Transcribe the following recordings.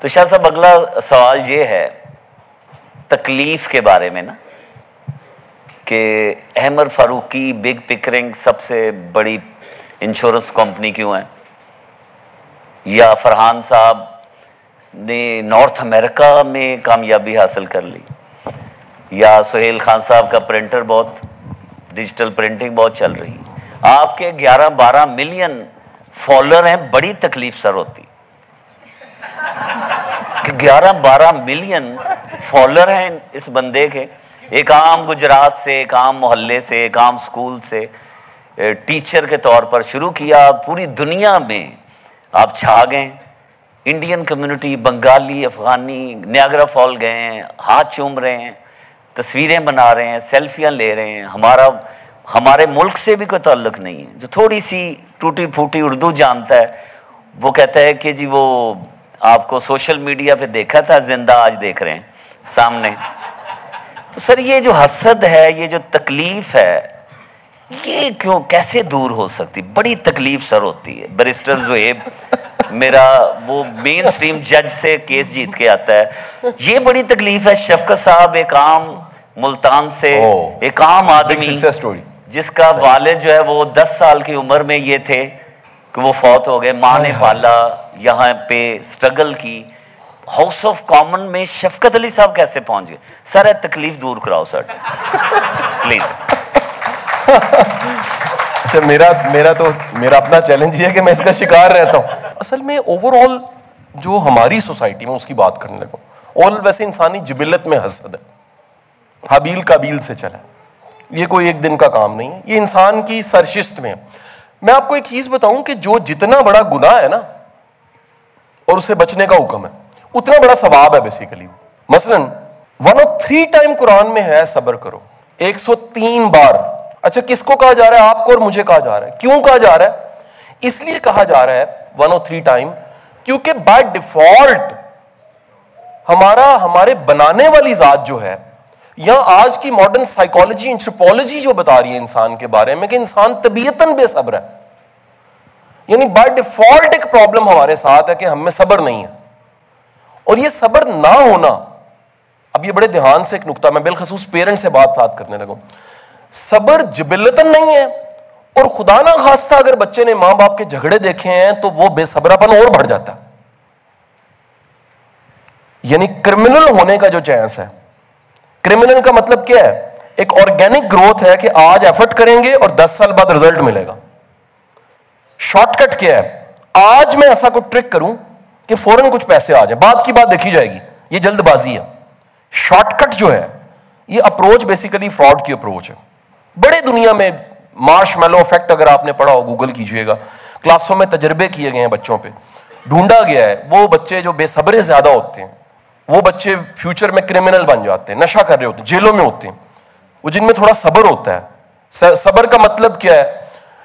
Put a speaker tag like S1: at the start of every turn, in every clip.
S1: تو شاہ صاحب اگلا سوال یہ ہے تکلیف کے بارے میں نا، کہ احمد فاروقی بگ پکرنگ سب سے بڑی انشورنس کمپنی کیوں ہے، یا فرحان صاحب نے نارتھ امریکہ میں کامیابی حاصل کر لی، یا سہیل خان صاحب کا پرنٹر بہت ڈیجیٹل پرنٹنگ بہت چل رہی ہے، آپ کے 11-12 ملین فالوور ہیں، بڑی تکلیف سر ہوتی کہ 11-12 ملین فالوور ہیں اس بندے کے، ایک عام گجرات سے، ایک عام محلے سے، ایک عام سکول سے ٹیچر کے طور پر شروع کیا، پوری دنیا میں آپ چھا گئے، Indian community, Bengali, Afghani Niagara fall گئے ہیں، ہاتھ چوم رہے ہیں، تصویریں بنا رہے ہیں، سیلفیاں لے رہے ہیں، ہمارے ملک سے بھی کوئی تعلق نہیں ہے، جو تھوڑی سی ٹوٹی پھوٹی اردو جانتا ہے وہ کہتا ہے کہ جی وہ آپ کو سوشل میڈیا پہ دیکھا تھا، زندہ آج دیکھ رہے ہیں سامنے۔ تو سر یہ جو حسد ہے، یہ جو تکلیف ہے، یہ کیوں کیسے دور ہو سکتی؟ بڑی تکلیف سر ہوتی ہے۔ بیرسٹر زہیب میرا وہ مین سٹریم جج سے کیس جیت کے آتا ہے، یہ بڑی تکلیف ہے۔ شفقت صاحب ایک عام ملتان سے ایک عام آدمی جس کا والد جو ہے وہ 10 سال کی عمر میں یہ تھے کہ وہ فوت ہو گئے، ماں نے پالا، یہاں پہ سٹرگل کی، ہاؤس آف کامن میں شفقت علی صاحب کیسے پہنچ گئے؟ سر تکلیف دور کراؤ سر پلیز۔
S2: اچھا میرا اپنا چیلنج یہ ہے کہ میں اس کا شکار رہتا ہوں۔ اصل میں اوور آل جو ہماری سوسائٹی میں اس کی بات کرنے لگا، اور ویسے انسانی جبلت میں حسد ہے، حابیل قابیل سے چلا، یہ کوئی ایک دن کا کام نہیں ہے، یہ انسان کی سرشست میں ہے۔ میں آپ کو ایک چیز بتاؤں کہ جو جتنا بڑا گناہ ہے نا اور اسے بچنے کا حکم ہے، اتنا بڑا ثواب ہے بیسیکلی۔ مثلا 103 ٹائم قرآن میں ہے صبر کرو، 103 بار۔ اچھا کس کو کہا جا رہا ہے؟ آپ کو اور مجھے کہا جا رہا ہے۔ کیوں کہا جا رہا ہے؟ اس لیے کہا جا رہا ہے 103 ٹائم کیونکہ بائی ڈیفالٹ ہمارے بنانے والی ذات جو ہے، یا آج کی ماڈرن سائیکالوجی اینتھروپولوجی جو بتا رہی ہے انسان کے بارے میں کہ انسان طبیعتاً بے صبر ہے، یعنی بائی ڈیفالٹ ایک پرابلم ہمارے ساتھ ہے کہ ہم میں صبر نہیں ہے۔ اور یہ صبر نہ ہونا، اب یہ بڑے دھیان سے ایک نقطہ میں بالخصوص پیرنٹ سے بات کرنے لگا، صبر جبلتاً نہیں ہے، اور خدا نہ خواستہ اگر بچے نے ماں باپ کے جھگڑے دیکھے ہیں تو وہ بے صبراپن اور بڑھ جاتا ہے، یعنی کرمنل ہونے کا جو چانس ہے۔ کرمنل کا مطلب کیا ہے؟ ایک آرگینک گروتھ ہے کہ آج ایفرٹ کریں گے اور 10 سال بعد رزلٹ ملے گا۔ شارٹ کٹ کیا ہے؟ آج میں ایسا کوئی ٹرک کروں کہ فوراً کچھ پیسے آ جائیں، بعد کی بات دیکھی جائے گی، یہ جلد بازی ہے۔ شارٹ کٹ جو ہے یہ اپروچ بیسیکلی فراڈ کی اپروچ ہے۔ بڑے دنیا میں مارش میلو افیکٹ اگر آپ نے پڑھا ہو، گوگل کیجئے گا، کلاسوں میں تجربے کیے گئے ہیں بچوں پہ، ڈھونڈا گیا ہے وہ بچے جو بے صبر زیادہ ہوتے ہیں، وہ بچے فیوچر میں کرمنل بن جاتے ہیں، نشہ کر رہے ہوتے ہیں، جیلوں میں ہوتے ہیں، وہ جن میں تھوڑا صبر ہوتا ہے۔ صبر کا مطلب کیا ہے؟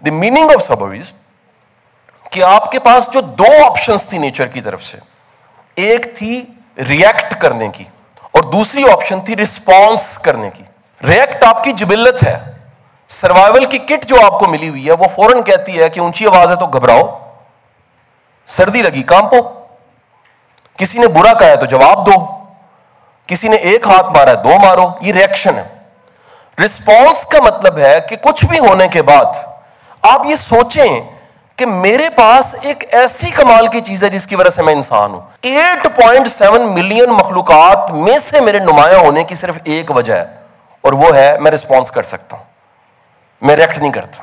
S2: دی میننگ آف صبر از کہ آپ کے پاس جو 2 آپشنز تھی نیچر کی طرف سے، ایک تھی ریئیکٹ کرنے کی اور دوسری آپشن تھی رسپانس کرنے کی۔ ریئیکٹ آپ کی جبلت ہے، سروائیول کی کٹ جو آپ کو ملی ہوئی ہے وہ فوراً کہتی ہے کہ اونچی آواز ہے تو گھبراؤ، سردی لگی کانپو، کسی نے برا کہا ہے تو جواب دو، کسی نے ایک ہاتھ مارا ہے 2 مارو، یہ ریئیکشن ہے۔ رسپانس کا مطلب ہے کہ کچھ بھی ہونے کے بعد آپ یہ سوچیں کہ میرے پاس ایک ایسی کمال کی چیز ہے جس کی وجہ سے میں انسان ہوں۔ 8.7 ملین مخلوقات میں سے میرے نمایاں ہونے کی صرف ایک وجہ ہے، اور وہ ہے میں رسپانس کر سکتا ہوں، میں ریئیکٹ نہیں کرتا۔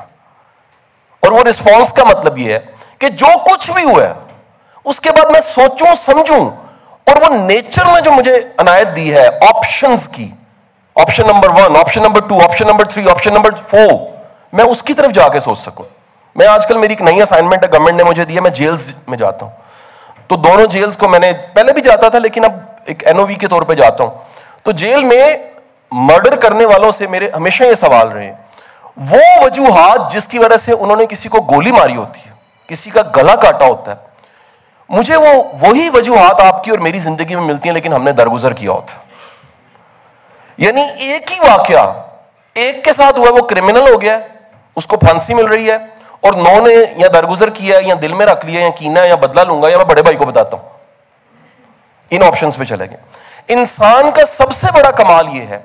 S2: اور وہ رسپانس کا مطلب یہ ہے کہ جو کچھ بھی ہوا ہے اس کے بعد میں سوچوں سمجھوں، اور وہ نیچر نے جو مجھے عنایت دی ہے آپشنز کی، option number 1، option number 2، option number 3، option number 4، میں اس کی طرف جا کے سوچ سکوں۔ میں آج کل میری ایک نئی اسائنمنٹ ہے گورنمنٹ نے مجھے دیا، میں جیلز میں جاتا ہوں، تو دونوں جیلز کو میں نے پہلے بھی جاتا تھا لیکن اب ایک NOV کے طور پہ جاتا ہوں، تو جیل میں مرڈر کرنے والوں سے میرے ہمیشہ یہ سوال رہے ہیں، وہ وجوہات جس کی وجہ سے انہوں نے کسی کو گولی ماری ہوتی ہے، کسی کا گلا کاٹا ہوتا ہے، مجھے وہی وجوہات آپ کی اور میری زندگی میں ملتی ہیں لیکن ہم نے درگزر کیا ہوتا۔ یعنی ایک ہی واقعہ ایک کے ساتھ ہوا، وہ کرمنل ہو گیا، اس کو پھانسی مل رہی ہے، اور 9 نے یا درگزر کیا یا دل میں رکھ لیا یا کینا یا بدلہ لوں گا یا میں بڑے بھائی کو بتاتا ہوں۔ ان آپشنز پہ چلے گئے. انسان کا سب سے بڑا کمال یہ ہے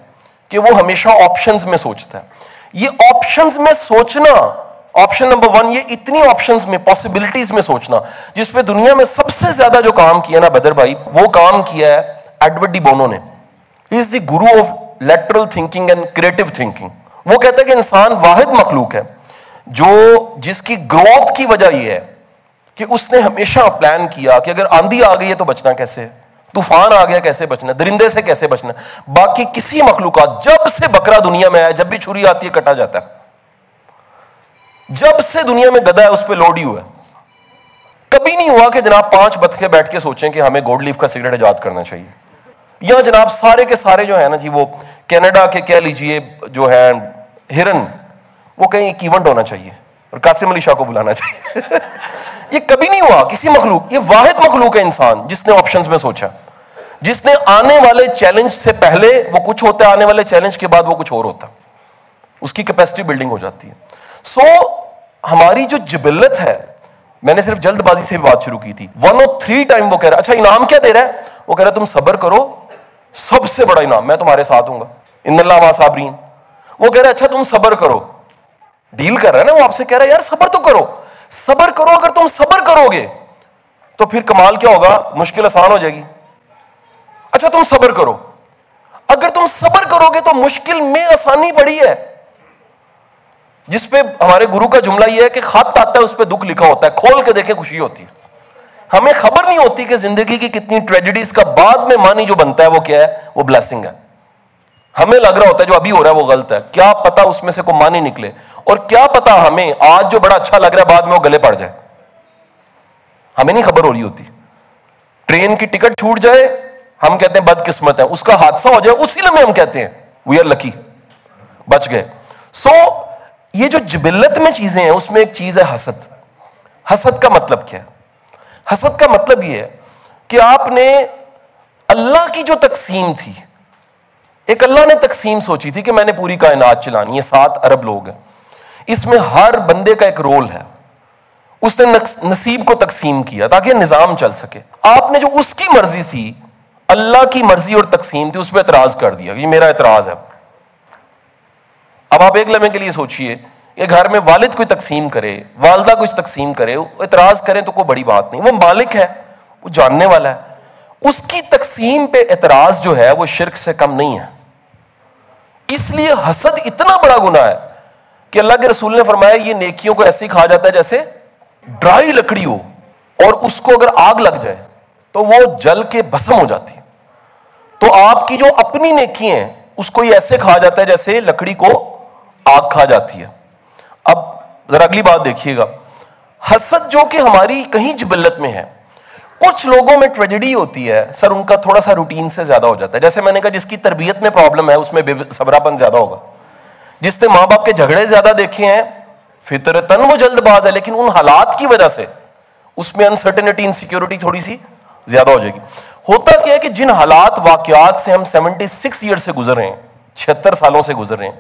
S2: کہ وہ ہمیشہ آپشنز میں سوچتا ہے. یہ آپشنز میں سوچنا، آپشن نمبر 1، یہ اتنی آپشنز میں، پاسبلٹیز میں سوچنا، جس پہ دنیا میں سب سے زیادہ جو کام کیا نا بدر بھائی، وہ کام کیا ہے ایڈورڈ ڈی بونو نے. He is the guru of lateral thinking and creative thinking. وہ کہتا ہے کہ انسان واحد مخلوق ہے جس کی گروتھ کی وجہ یہ ہے کہ اس نے ہمیشہ پلان کیا کہ اگر آندھی آ گئی ہے تو بچنا کیسے ہے، طوفان آ گیا کیسے بچنا، درندے سے کیسے بچنا. باقی کسی مخلوقات، جب سے بکرا دنیا میں آیا، جب بھی چھری آتی ہے کٹا جاتا ہے. جب سے دنیا میں گدھا ہے اس پہ لوڈ ہی ہوا ہے. کبھی نہیں ہوا کہ جناب 5 بطخیں بیٹھ کے سوچیں کہ ہمیں گولڈ لیف کا سگریٹ ایجاد کرنا چاہیے، یا جناب سارے کے سارے جو ہے نا جی، وہ کینیڈا کے کہہ لیجئے جو ہے ہرن، وہ کہیں ایک ایونٹ ہونا چاہیے اور قاسم علی شاہ کو بلانا چاہیے. یہ کبھی نہیں ہوا کسی مخلوق. یہ واحد مخلوق ہے انسان جس نے آپشنز میں سوچا، جس نے آنے والے چیلنج سے پہلے وہ کچھ ہوتا ہے، آنے والے چیلنج کے بعد وہ کچھ اور ہوتا ہے. اس کی کیپیسٹی بلڈنگ ہو جاتی ہے. سو ہماری جو جبلت ہے، میں نے صرف جلد بازی سے بھی بات شروع کی تھی. 103 ٹائم وہ کہہ رہا ہے اچھا انعام کیا دے رہا ہے؟ وہ کہہ رہا ہے تم صبر کرو، سب سے بڑا انعام میں تمہارے ساتھ ہوں گا، ان اللہ مع صابرین. وہ کہہ رہا ہے اچھا تم صبر کرو، ڈیل کر رہا ہے نا وہ آپ سے، کہہ رہا ہے یار صبر تو کرو، صبر کرو. اگر تم صبر کرو گے تو پھر کمال کیا ہوگا، مشکل آسان ہو جائے گی. اچھا تم صبر کرو، اگر تم صبر کرو گے تو مشکل میں آسانی پڑی ہے. جس پہ ہمارے گرو کا جملہ یہ ہے کہ خط آتا ہے اس پہ دکھ لکھا ہوتا ہے، کھول کے دیکھیں خوشی ہوتی ہے. ہمیں خبر نہیں ہوتی کہ زندگی کی کتنی ٹریجڈیز کا بعد میں معنی جو بنتا ہے وہ کیا ہے، وہ بلیسنگ ہے. ہمیں لگ رہا ہوتا ہے جو ابھی ہو رہا ہے وہ غلط ہے، کیا پتا اس میں سے کوئی معنی نکلے، اور کیا پتا ہمیں آج جو بڑا اچھا لگ رہا ہے بعد میں وہ گلے پڑ جائے. ہمیں نہیں خبر ہو رہی ہوتی. ٹرین کی ٹکٹ چھوٹ جائے ہم کہتے ہیں بد قسمت ہے، اس کا حادثہ ہو جائے اسی لمحے ہم کہتے ہیں وی آر لکی، بچ گئے. سو یہ جو جبلت میں چیزیں ہیں اس میں ایک چیز ہے حسد. حسد کا مطلب کیا ہے؟ حسد کا مطلب یہ ہے کہ آپ نے اللہ کی جو تقسیم تھی، ایک اللہ نے تقسیم سوچی تھی کہ میں نے پوری کائنات چلانی ہے، 7 ارب لوگ ہیں، اس میں ہر بندے کا ایک رول ہے. اس نے نصیب کو تقسیم کیا تاکہ نظام چل سکے. آپ نے جو اس کی مرضی تھی، اللہ کی مرضی اور تقسیم تھی، اس پہ اعتراض کر دیا. یہ میرا اعتراض ہے. اب آپ ایک لمحے کے لیے سوچئے کہ گھر میں والد کوئی تقسیم کرے، والدہ کچھ تقسیم کرے، اعتراض کریں تو کوئی بڑی بات نہیں. وہ مالک ہے، وہ جاننے والا ہے. اس کی تقسیم پہ اعتراض جو ہے وہ شرک سے کم نہیں ہے. اس لیے حسد اتنا بڑا گناہ ہے کہ اللہ کے رسول نے فرمایا یہ نیکیوں کو ایسے ہی کھا جاتا ہے جیسے ڈرائی لکڑی ہو اور اس کو اگر آگ لگ جائے تو وہ جل کے بھسم ہو جاتی ہے. تو آپ کی جو اپنی نیکی ہیں اس کو یہ ایسے کھا جاتا ہے جیسے لکڑی کو آگ کھا جاتی ہے. اب ذرا اگلی بات دیکھیے گا. حسد جو کہ ہماری کہیں جبلت میں ہے، کچھ لوگوں میں ٹریجڈی ہوتی ہے سر، ان کا تھوڑا سا روٹین سے زیادہ ہو جاتا ہے. جیسے میں نے کہا جس کی تربیت میں پرابلم ہے اس میں صبراپن زیادہ ہوگا. جس نے ماں باپ کے جھگڑے زیادہ دیکھے ہیں فطرتاً وہ جلد باز ہے، لیکن ان حالات کی وجہ سے اس میں انسرٹنٹی، انسیکیورٹی تھوڑی سی زیادہ ہو جائے گی. ہوتا کیا ہے کہ جن حالات واقعات سے ہم 76 ایئر سے گزر رہے ہیں، 76 سالوں سے گزر رہے ہیں،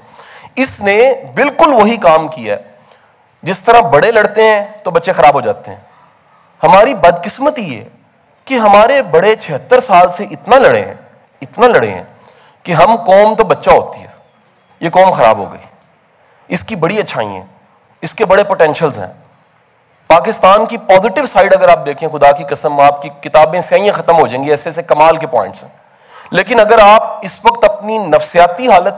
S2: اس نے بالکل وہی کام کیا ہے. جس طرح بڑے لڑتے ہیں تو بچے خراب ہو جاتے ہیں. ہماری بدقسمتی یہ کہ ہمارے بڑے 76 سال سے اتنا لڑے ہیں کہ ہم قوم تو بچہ ہوتی ہے، یہ قوم خراب ہو گئی. اس کی بڑی اچھائی ہیں، اس کے بڑے پوٹینشلز ہیں. پاکستان کی پازیٹیو سائیڈ اگر آپ دیکھیں، خدا کی قسم آپ کی کتابیں سیاہیاں ختم ہو جائیں گی، ایسے ایسے کمال کے پوائنٹس ہیں. لیکن اگر آپ اس وقت اپنی نفسیاتی حالت،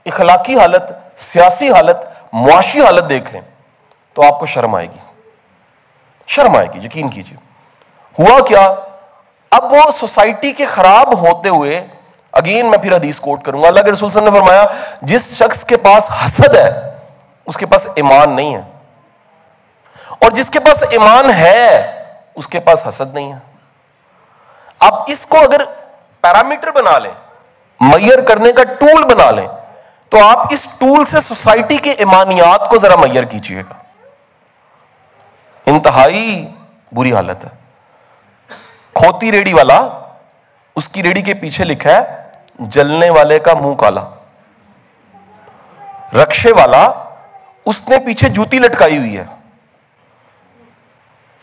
S2: اخلاقی حالت، سیاسی حالت، معاشی حالت دیکھ لیں تو آپ کو شرم آئے گی، یقین کیجیے. ہوا کیا؟ اب وہ سوسائٹی کے خراب ہوتے ہوئے، اگین میں پھر حدیث کوٹ کروں گا، اللہ کے رسول صلی اللہ علیہ وسلم نے فرمایا جس شخص کے پاس حسد ہے اس کے پاس ایمان نہیں ہے، اور جس کے پاس ایمان ہے اس کے پاس حسد نہیں ہے. اب اس کو اگر پیرامیٹر بنا لیں، میئر کرنے کا ٹول بنا لیں، تو آپ اس ٹول سے سوسائٹی کے ایمانیات کو ذرا میئر کیجئے گا. انتہائی بری حالت ہے. کھوتی ریڑی والا، اس کی ریڑی کے پیچھے لکھا ہے جلنے والے کا منہ کالا. رکشے والا، اس نے پیچھے جوتی لٹکائی ہوئی ہے.